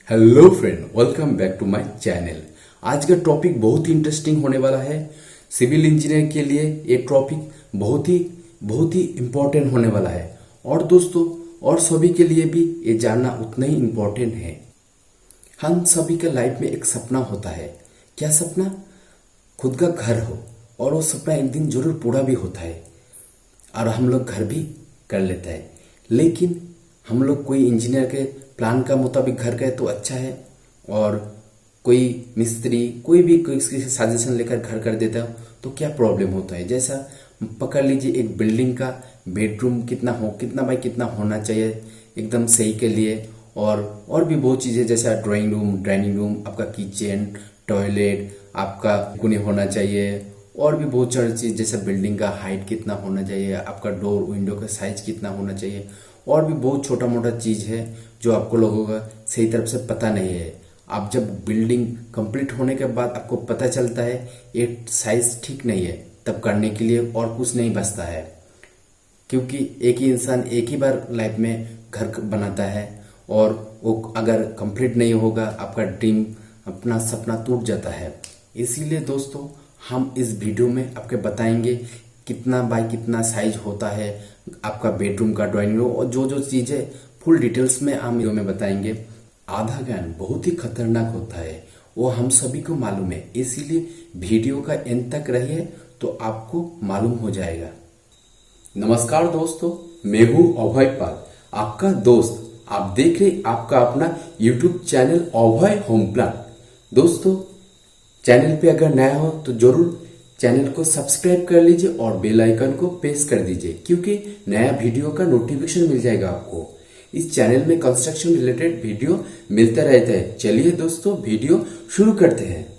Hello friend, welcome back to my channel. आज का topic बहुत ही इंटरेस्टिंग होने वाला है। सिविल इंजीनियर के लिए ये टॉपिक बहुत ही इम्पोर्टेंट होने वाला है। और दोस्तों, और सभी के लिए भी ये जानना उतना ही इम्पोर्टेंट है। हम सभी के लाइफ में एक सपना होता है। क्या सपना? खुद का घर हो। और वो सपना एक दिन जरूर पूरा भी होता है और हम लोग घर भी कर लेते हैं। लेकिन हम लोग कोई इंजीनियर के प्लान का मुताबिक घर का है तो अच्छा है, और कोई मिस्त्री कोई भी किसी से सजेशन लेकर घर कर देता है तो क्या प्रॉब्लम होता है। जैसा पकड़ लीजिए, एक बिल्डिंग का बेडरूम कितना बाई कितना होना चाहिए एकदम सही के लिए, और भी बहुत चीज़ें जैसा ड्राइंग रूम, डाइनिंग रूम, आपका किचन, टॉयलेट, आपका कोने होना चाहिए, और भी बहुत सारी चीज़ जैसे बिल्डिंग का हाइट कितना होना चाहिए, आपका डोर विंडो का साइज कितना होना चाहिए, और भी बहुत छोटा मोटा चीज़ है जो आपको लोगों का सही तरफ से पता नहीं है। आप जब बिल्डिंग कंप्लीट होने के बाद आपको पता चलता है ये साइज ठीक नहीं है, तब करने के लिए और कुछ नहीं बचता है। क्योंकि एक ही इंसान एक ही बार लाइफ में घर बनाता है, और वो अगर कंप्लीट नहीं होगा आपका ड्रीम, अपना सपना टूट जाता है। इसीलिए दोस्तों, हम इस वीडियो में आपके बताएंगे कितना बाय कितना साइज होता है आपका बेडरूम का, ड्राइंग रूम, और जो चीज़ें फुल डिटेल्स में हम वीडियो में बताएंगे। आधा ज्ञान बहुत ही खतरनाक होता है, वो हम सभी को मालूम है। इसीलिए वीडियो का एंड तक रहिए तो आपको मालूम हो जाएगा। नमस्कार दोस्तों, मैं हूं अभय पाल, आपका दोस्त। आप देख रहे आपका अपना YouTube चैनल अभय होम प्लान। दोस्तों, चैनल पे अगर नया हो तो जरूर चैनल को सब्सक्राइब कर लीजिए और बेल आइकन को प्रेस कर दीजिए, क्योंकि नया वीडियो का नोटिफिकेशन मिल जाएगा आपको। इस चैनल में कंस्ट्रक्शन रिलेटेड वीडियो मिलता रहता है। चलिए दोस्तों, वीडियो शुरू करते हैं।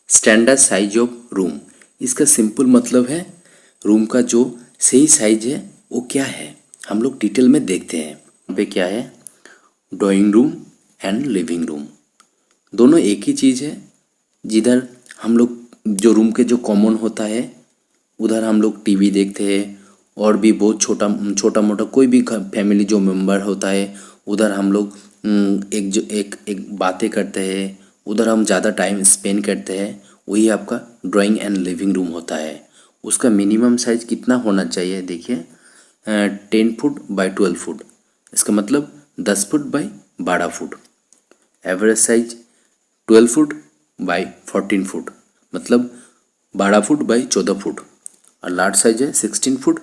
स्टैंडर्ड साइज ऑफ रूम, इसका सिंपल मतलब है रूम का जो सही साइज है वो क्या है, हम लोग डिटेल में देखते हैं। यहाँ पे क्या है, drawing room and living room दोनों एक ही चीज़ है। जिधर हम लोग जो रूम के जो कॉमन होता है उधर हम लोग टीवी देखते हैं, और भी बहुत छोटा मोटा कोई भी फैमिली जो मेंबर होता है उधर हम लोग एक बातें करते हैं, उधर हम ज़्यादा टाइम स्पेंड करते हैं। वही आपका ड्राइंग एंड लिविंग रूम होता है। उसका मिनिमम साइज कितना होना चाहिए, देखिए 10 फुट बाई 12 फुट, इसका मतलब 10 foot by 12 foot. Average size 12 foot by 14 foot, मतलब 12 फुट बाई 14 फुट। और लार्ज साइज है 16 फुट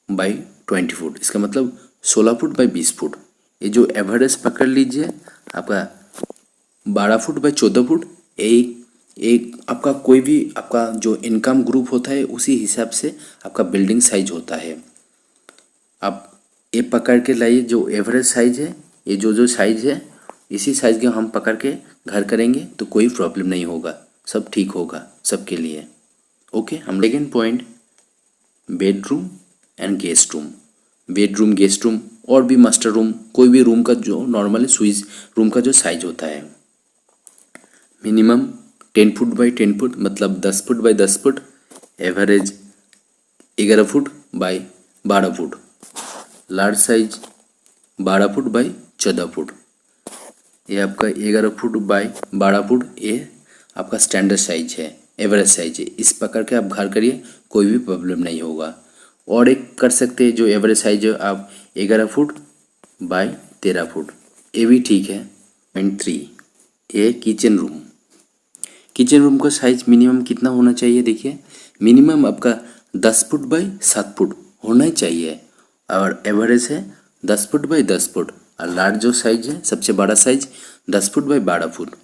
बाई 20 फुट, इसका मतलब 16 फुट बाई 20 फुट। ये जो एवरेज पकड़ लीजिए आपका 12 फुट बाई 14 फुट। एक आपका कोई भी आपका जो इनकम ग्रुप होता है उसी हिसाब से आपका बिल्डिंग साइज होता है। आप ये पकड़ के लाइए, जो एवरेज साइज है, ये जो साइज है इसी साइज के हम पकड़ के घर करेंगे तो कोई प्रॉब्लम नहीं होगा, सब ठीक होगा सबके लिए। ओके, हम second point, bedroom and guest room. Bedroom, guest room और भी मास्टर रूम, कोई भी रूम का जो नॉर्मली स्विच रूम का जो साइज होता है मिनिमम 10 फुट बाई 10 फुट, मतलब 10 foot by 10 foot. Average 11 foot by 12 foot. Large size 12 foot by 14 foot. ये आपका 11 फुट बाई 12 फुट, ये आपका स्टैंडर्ड साइज है, एवरेज साइज है। इस पकड़ के आप घर करिए, कोई भी प्रॉब्लम नहीं होगा। और एक कर सकते हैं जो एवरेज साइज है आप 11 फुट बाई 13 फुट, ये भी ठीक है। पॉइंट 3, ये किचन रूम। किचन रूम का साइज मिनिमम कितना होना चाहिए, देखिए मिनिमम आपका 10 फुट बाई 7 फुट होना ही चाहिए, और एवरेज है 10 फुट बाई 10 फुट। और लार्ज जो साइज है, सबसे बड़ा साइज 10 फुट बाई 12 फुट।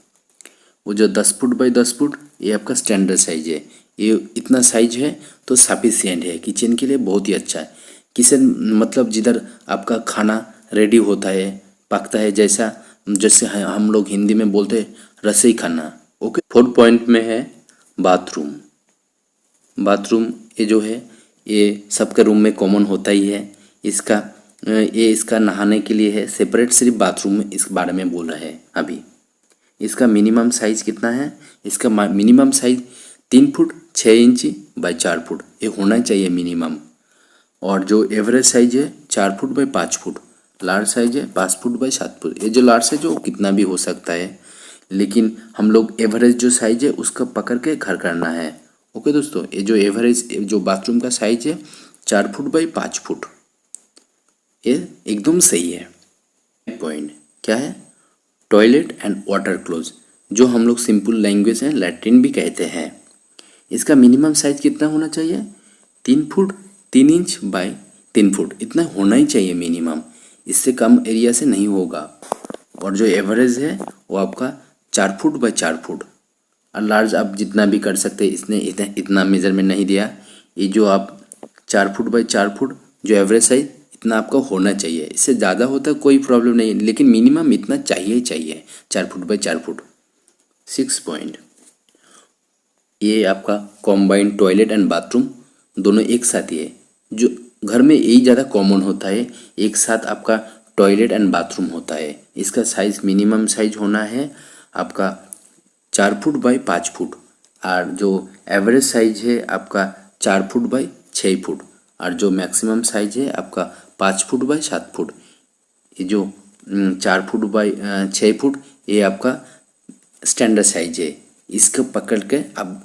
वो जो 10 फुट बाई 10 फुट ये आपका स्टैंडर्ड साइज है। ये इतना साइज है तो सफिशियंट है किचन के लिए, बहुत ही अच्छा है। किचन मतलब जिधर आपका खाना रेडी होता है, पकता है, जैसे हम लोग हिंदी में बोलते हैं रसोई खाना। ओके, फोर्थ पॉइंट में है बाथरूम। बाथरूम ये जो है ये सबके रूम में कॉमन होता ही है। इसका नहाने के लिए है सेपरेट, सिर्फ बाथरूम में इस बारे में बोल रहे हैं अभी। इसका मिनिमम साइज कितना है, इसका मिनिमम साइज 3 फुट 6 इंची बाई 4 फुट, ये होना चाहिए मिनिमम। और जो एवरेज साइज है 4 foot by 5 foot. Large size है 5 फुट बाई 7 फुट। ये जो लार्ज साइज है वो कितना भी हो सकता है, लेकिन हम लोग एवरेज जो साइज है उसका पकड़ के घर करना है। ओके दोस्तों, ये जो एवरेज जो बाथरूम का साइज है 4 फुट बाई 5 फुट, ये एकदम सही है। पॉइंट क्या है? टॉयलेट एंड वाटर क्लोज, जो हम लोग सिंपल लैंग्वेज है लैट्रिन भी कहते हैं। इसका मिनिमम साइज कितना होना चाहिए? 3 फुट 3 इंच बाई 3 फुट, इतना होना ही चाहिए मिनिमम। इससे कम एरिया से नहीं होगा। और जो एवरेज है वो आपका 4 फुट बाई 4 फुट। और लार्ज आप जितना भी कर सकते हैं, इसने इतना मेजरमेंट नहीं दिया। ये जो आप 4 फुट बाई 4 फुट जो एवरेज साइज इतना आपका होना चाहिए। इससे ज़्यादा होता है कोई प्रॉब्लम नहीं है, लेकिन मिनिमम इतना चाहिए ही चाहिए, 4 फुट बाई 4 फुट। 6 पॉइंट, ये आपका कॉम्बाइंड टॉयलेट एंड बाथरूम दोनों एक साथ ही है। जो घर में यही ज़्यादा कॉमन होता है, एक साथ आपका टॉयलेट एंड बाथरूम होता है। इसका साइज मिनिमम साइज होना है आपका 4 फुट बाई 5 फुट, और जो एवरेज साइज है आपका 4 फुट बाई 6 फुट, और जो मैक्सिमम साइज है आपका 5 फुट बाई 7 फुट। ये जो 4 फुट बाई 6 फुट ये आपका स्टैंडर्ड साइज है। इसको पकड़ के अब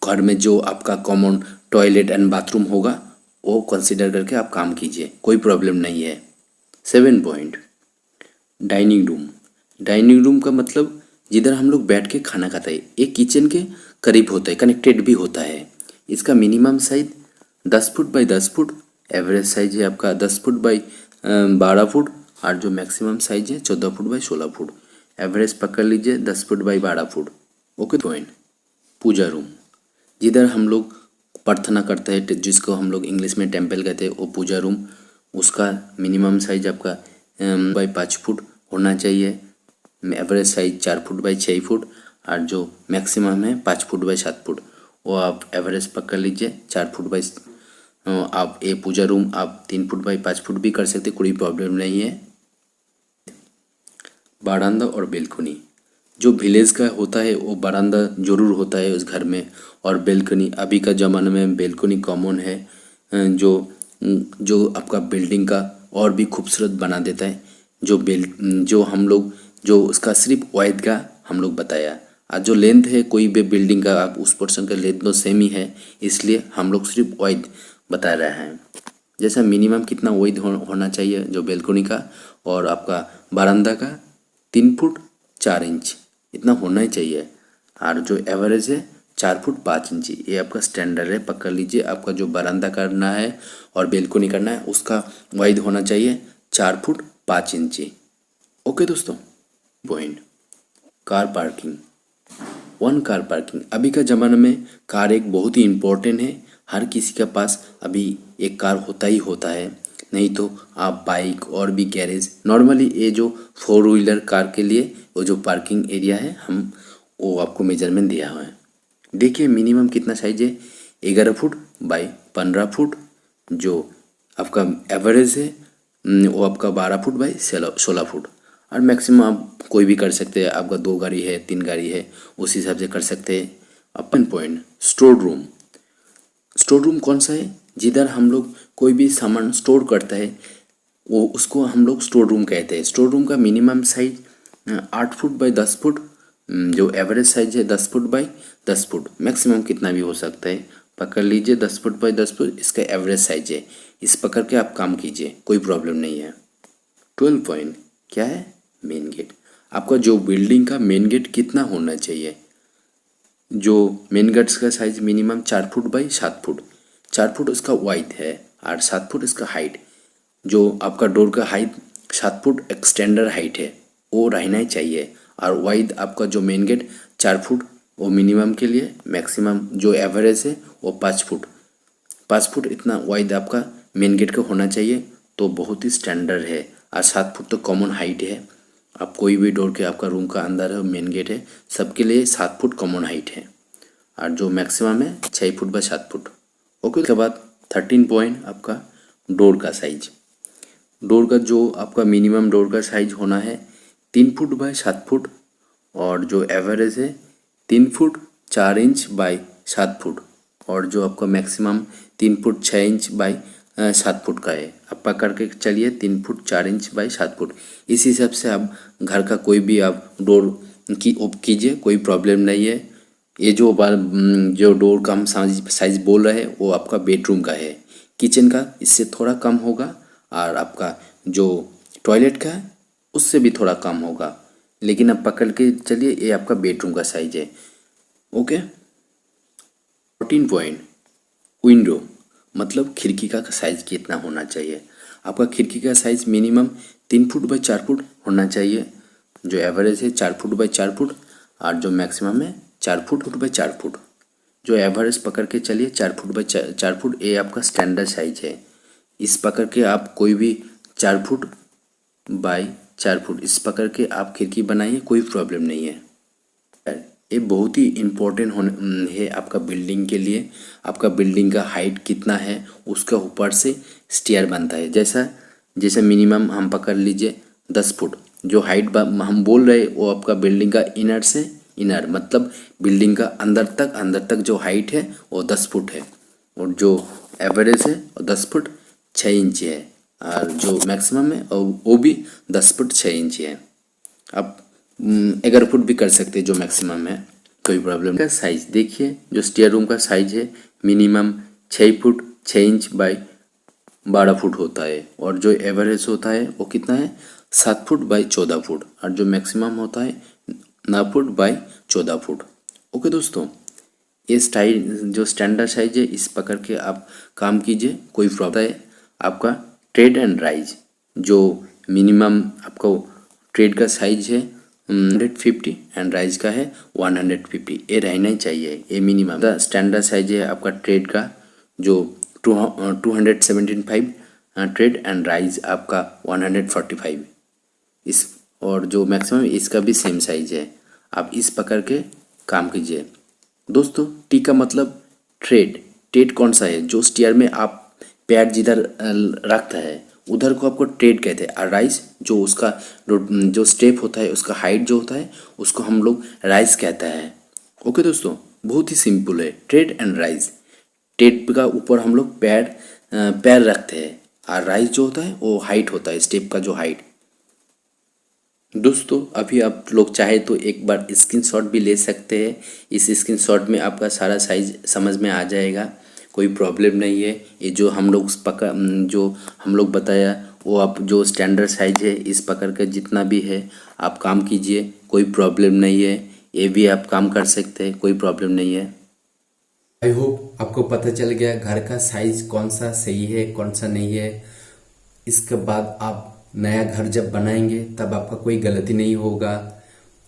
घर में जो आपका कॉमन टॉयलेट एंड बाथरूम होगा वो कंसिडर करके आप काम कीजिए, कोई प्रॉब्लम नहीं है। 7 point, dining room. Dining room का मतलब जिधर हम लोग बैठ के खाना खाते हैं, एक किचन के करीब होता है, कनेक्टेड भी होता है। इसका minimum size 10 foot by 10 foot, average size है आपका 10 फुट बाई 12 फुट, और जो मैक्सिमम साइज है 14 फुट बाई 16 फुट। एवरेज पकड़ लीजिए 10 foot by 12 foot. Okay point, puja room, जिधर हम लोग प्रार्थना करते हैं, जिसको हम लोग इंग्लिश में टेम्पल कहते हैं, वो पूजा रूम। उसका मिनिमम साइज आपका बाई 5 फुट होना चाहिए, average size 4 foot by 6 foot, और जो मैक्सिमम है 5 फुट बाई 7 फुट। वो आप एवरेज पकड़ लीजिए 4 फुट बाई। आप ये पूजा रूम आप 3 फुट बाई 5 फुट भी कर सकते, कोई प्रॉब्लम नहीं है। बारांदा और बेलकुनी, जो विलेज का होता है वो बारांदा जरूर होता है उस घर में, और बेलकनी अभी का ज़माने में बेलकनी कॉमन है, जो जो आपका बिल्डिंग का और भी खूबसूरत बना देता है। जो हम लोग जो उसका सिर्फ वाइड का हम लोग बताया, और जो लेंथ है कोई भी बिल्डिंग का आप उस पोर्शन का लेंथ तो सेम ही है, इसलिए हम लोग सिर्फ वाइड बता रहे हैं। जैसा मिनिमम कितना वाइड होना चाहिए जो बेलकनी का, और आपका बारांदा का 3 फुट 4 इंच इतना होना ही चाहिए, और जो एवरेज है 4 फुट 5 इंच, ये आपका स्टैंडर्ड है, पकड़ लीजिए। आपका जो बारांदा करना है और बेलकनी करना है उसका वाइड होना चाहिए 4 फुट 5 इंची। ओके दोस्तों, point car parking. One car parking, अभी का ज़माना में कार एक बहुत ही इम्पोर्टेंट है। हर किसी के पास अभी एक कार होता ही होता है, नहीं तो आप बाइक और भी गैरेज नॉर्मली, ये जो 4 व्हीलर कार के लिए वो जो पार्किंग एरिया है हम वो आपको मेजरमेंट दिया हुआ है। देखिए मिनिमम कितना साइज है, 11 फुट बाई 15 फुट। जो आपका एवरेज है वो आपका 12 फुट बाई 16 फुट, और मैक्सिमम आप कोई भी कर सकते हैं। आपका 2 गाड़ी है 3 गाड़ी है उस हिसाब से कर सकते हैं। अपन point store room. Store room कौन सा है? जिधर हम लोग कोई भी सामान स्टोर करता है वो उसको हम लोग स्टोर रूम कहते हैं। स्टोर रूम का minimum size 8 foot by 10 foot, जो एवरेज साइज है 10 फुट बाई 10 फुट, मैक्सिमम कितना भी हो सकता है, पकड़ लीजिए 10 फुट बाई 10 फुट इसका एवरेज साइज है। इस पकड़ के आप काम कीजिए, कोई प्रॉब्लम नहीं है। 12 पॉइंट क्या है? Main gate. आपका जो बिल्डिंग का मेन गेट कितना होना चाहिए? जो मेन गेट्स का size minimum 4 foot by 7 foot, 4 foot उसका वाइड है और 7 फुट इसका हाइट। जो आपका डोर का हाइट 7 फुट एक्सटेंडर हाइट है वो रहना ही चाहिए, और वाइड आपका जो मेन गेट 4 फुट वो मिनिमम के लिए, मैक्सिमम जो एवरेज है वो 5 फुट, 5 फुट इतना वाइड आपका मेन गेट का होना चाहिए, तो बहुत ही स्टैंडर्ड है। और 7 फुट तो कॉमन हाइट है। आप कोई भी डोर के आपका रूम का अंदर है मेन गेट है सबके लिए 7 फुट कॉमन हाइट है, और जो मैक्सिमम है 6 फुट बाय 7 फुट। ओके, उसके बाद 13 पॉइंट आपका डोर का साइज। डोर का जो आपका मिनिमम डोर का साइज होना है 3 फुट बाय 7 फुट, और जो एवरेज है 3 फुट 4 इंच बाय 7 फुट, और जो आपका maximum 3 foot 6 inch by 7 foot का है। आप पकड़ के चलिए 3 फुट 4 इंच बाई 7 फुट। इस हिसाब से आप घर का कोई भी आप डोर की ओप कीजिए, कोई प्रॉब्लम नहीं है। ये जो डोर का हम साइज बोल रहे हैं वो आपका बेडरूम का है। किचन का इससे थोड़ा कम होगा और आपका जो टॉयलेट का है उससे भी थोड़ा कम होगा, लेकिन आप पकड़ के चलिए ये आपका बेडरूम का साइज है। ओके। 14 पॉइंट, विंडो मतलब खिड़की का साइज कितना होना चाहिए। आपका खिड़की का size minimum 3 foot by 4 foot होना चाहिए। जो एवरेज है 4 फुट बाई 4 फुट और जो मैक्सिमम है 4 फुट बाई 4 फुट। जो एवरेज पकड़ के चलिए 4 फुट बाई 4 फुट, ये आपका स्टैंडर्ड साइज है। इस पकड़ के आप कोई भी 4 फुट बाई 4 फुट इस पकड़ के आप खिड़की बनाइए, कोई प्रॉब्लम नहीं है। ये बहुत ही इम्पोर्टेंट है आपका बिल्डिंग के लिए। आपका बिल्डिंग का हाइट कितना है उसका ऊपर से स्टेयर बनता है। जैसा मिनिमम हम पकड़ लीजिए 10 फुट। जो हाइट हम बोल रहे वो आपका बिल्डिंग का इनर से इनर मतलब बिल्डिंग का अंदर तक जो हाइट है वो 10 फुट है, और जो एवरेज है वो 10 फुट 6 इंच है, और जो मैक्सिमम है वो भी 10 फुट 6 इंच है। आप 11 फुट भी कर सकते हैं जो मैक्सिमम है, कोई प्रॉब्लम नहीं। साइज देखिए, जो स्टेयर रूम का साइज है minimum 6 foot 6 inch by 12 foot होता है, और जो एवरेज होता है वो कितना है 7 फुट बाई 14 फुट, और जो मैक्सिमम होता है 9 फुट बाई 14 फुट। ओके दोस्तों, ये जो स्टैंडर्ड साइज है इस पकड़ के आप काम कीजिए, कोई प्रॉब्लम है। आपका ट्रेड एंड राइज जो मिनिमम आपका ट्रेड का साइज है 150 एंड राइज का है 150, ये रहना ही चाहिए, ये मिनिमम स्टैंडर्ड साइज है आपका ट्रेड का जो 275 ट्रेड एंड राइज आपका 145 इस, और जो मैक्सिमम इसका भी सेम साइज है। आप इस पकड़ के काम कीजिए दोस्तों। टी का मतलब ट्रेड कौन सा है, जो स्टेयर में आप पैर जिधर रखता है उधर को आपको ट्रेड कहते हैं, और राइज जो उसका जो स्टेप होता है उसका हाइट जो होता है उसको हम लोग राइज कहता है। ओके दोस्तों, बहुत ही सिंपल है ट्रेड एंड राइज। ट्रेड का ऊपर हम लोग पैर रखते हैं, और राइज जो होता है वो हाइट होता है, स्टेप का जो हाइट। दोस्तों अभी आप लोग चाहे तो एक बार स्क्रीनशॉट भी ले सकते हैं। इस स्क्रीनशॉट में आपका सारा साइज समझ में आ जाएगा, कोई प्रॉब्लम नहीं है। ये जो हम लोग बताया वो आप जो स्टैंडर्ड साइज है इस पकड़ के जितना भी है आप काम कीजिए, कोई प्रॉब्लम नहीं है। ये भी आप काम कर सकते हैं, कोई प्रॉब्लम नहीं है। आई होप आपको पता चल गया घर का साइज कौन सा सही है कौन सा नहीं है। इसके बाद आप नया घर जब बनाएंगे तब आपका कोई गलती नहीं होगा।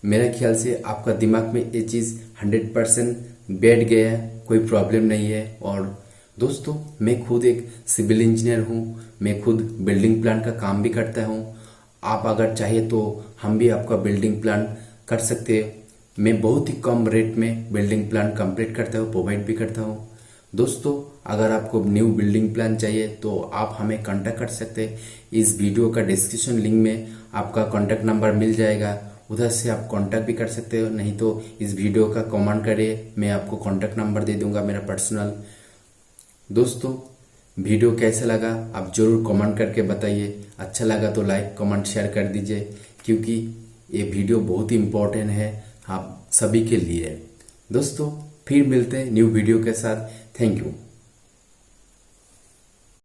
मेरा ख्याल से आपका दिमाग में ये चीज़ 100% बैठ गया है, कोई प्रॉब्लम नहीं है। और दोस्तों मैं खुद एक सिविल इंजीनियर हूँ, मैं खुद बिल्डिंग प्लान का काम भी करता हूँ। आप अगर चाहे तो हम भी आपका बिल्डिंग प्लान कर सकते हैं। मैं बहुत ही कम रेट में बिल्डिंग प्लान कंप्लीट करता हूँ, प्रोवाइड भी करता हूँ। दोस्तों अगर आपको न्यू बिल्डिंग प्लान चाहिए तो आप हमें कांटेक्ट कर सकते हैं। इस वीडियो का डिस्क्रिप्शन लिंक में आपका कांटेक्ट नंबर मिल जाएगा, उधर से आप कांटेक्ट भी कर सकते हो, नहीं तो इस वीडियो का कमेंट करिए, मैं आपको कांटेक्ट नंबर दे दूंगा मेरा पर्सनल। दोस्तों वीडियो कैसा लगा आप जरूर कमेंट करके बताइए। अच्छा लगा तो लाइक कमेंट शेयर कर दीजिए, क्योंकि ये वीडियो बहुत ही इम्पोर्टेंट है आप सभी के लिए। दोस्तों फिर मिलते हैं न्यू वीडियो के साथ। Thank you.